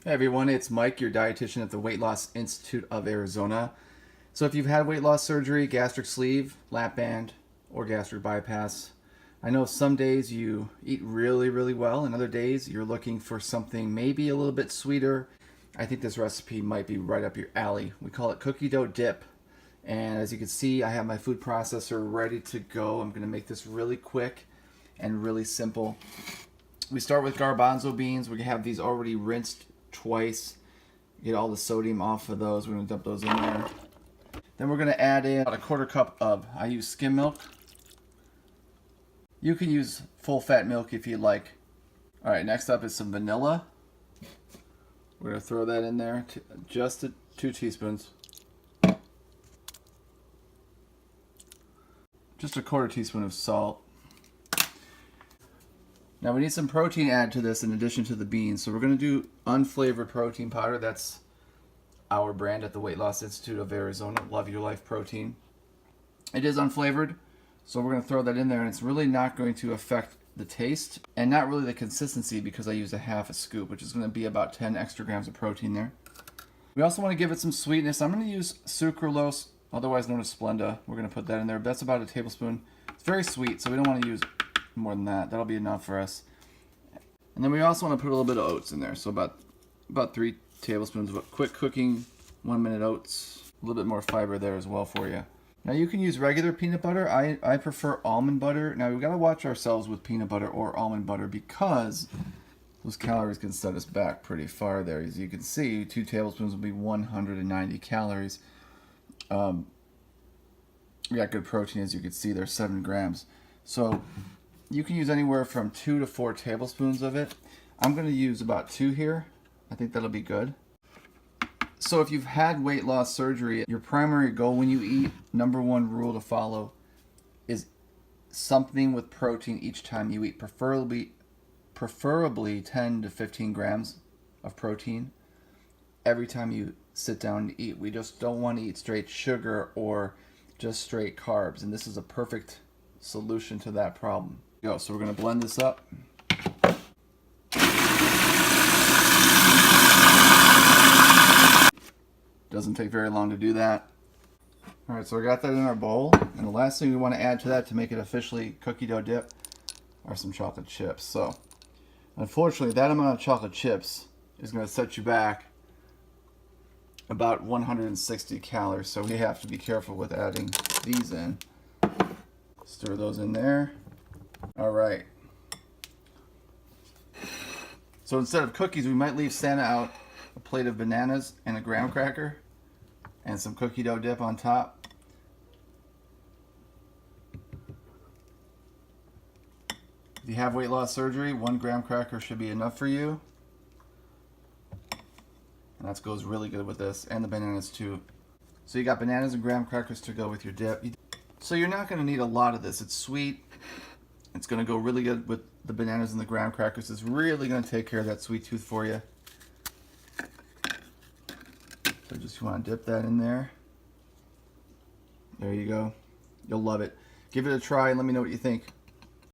Hey everyone, it's Mike, your dietitian at the Weight Loss Institute of Arizona. So if you've had weight loss surgery, gastric sleeve, Lapband, or gastric bypass, I know some days you eat really well, and other days you're looking for something maybe a little bit sweeter. I think this recipe might be right up your alley. We call it cookie dough dip. And as you can see, I have my food processor ready to go. I'm going to make this really quick and really simple. We start with garbanzo beans. We have these already rinsed twice. Get all the sodium off of those. We're going to dump those in there. Then we're going to add in about a quarter cup of, I use skim milk. You can use full fat milk if you like. Alright, next up is some vanilla. We're going to throw that in there, just 2 teaspoons. Just a quarter teaspoon of salt. Now we need some protein added to this in addition to the beans. So we're going to do unflavored protein powder. That's our brand at the Weight Loss Institute of Arizona. Love Your Life Protein. It is unflavored, so we're going to throw that in there, and it's really not going to affect the taste and not really the consistency because I use a half a scoop, which is going to be about 10 extra grams of protein there. We also want to give it some sweetness. I'm going to use sucralose, otherwise known as Splenda. We're going to put that in there. That's about a tablespoon. It's very sweet, so we don't want to use more than that. That'll be enough for us. And then we also want to put a little bit of oats in there, so about 3 tablespoons of quick cooking 1-minute oats. A little bit more fiber there as well for you. Now you can use regular peanut butter. I prefer almond butter. Now we've got to watch ourselves with peanut butter or almond butter because those calories can set us back pretty far there. As you can see, 2 tablespoons will be 190 calories. We got good protein, as you can see, there's 7 grams. So you can use anywhere from 2 to 4 tablespoons of it. I'm going to use about 2 here. I think that'll be good. So if you've had weight loss surgery, your primary goal when you eat, number 1 rule to follow, is something with protein each time you eat, preferably 10 to 15 grams of protein every time you sit down to eat. We just don't want to eat straight sugar or just straight carbs, and this is a perfect solution to that problem. So we're going to blend this up. Doesn't take very long to do that. Alright, so we got that in our bowl, and the last thing we want to add to that to make it officially cookie dough dip are some chocolate chips. So unfortunately, that amount of chocolate chips is going to set you back about 160 calories, so we have to be careful with adding these in. Stir those in there. Alright. So instead of cookies, we might leave Santa out a plate of bananas and a graham cracker and some cookie dough dip on top. If you have weight loss surgery, 1 graham cracker should be enough for you. And that goes really good with this, and the bananas too. So you got bananas and graham crackers to go with your dip. So you're not going to need a lot of this. It's sweet. It's going to go really good with the bananas and the graham crackers. It's really going to take care of that sweet tooth for you. So just want to dip that in there. There you go. You'll love it. Give it a try and let me know what you think.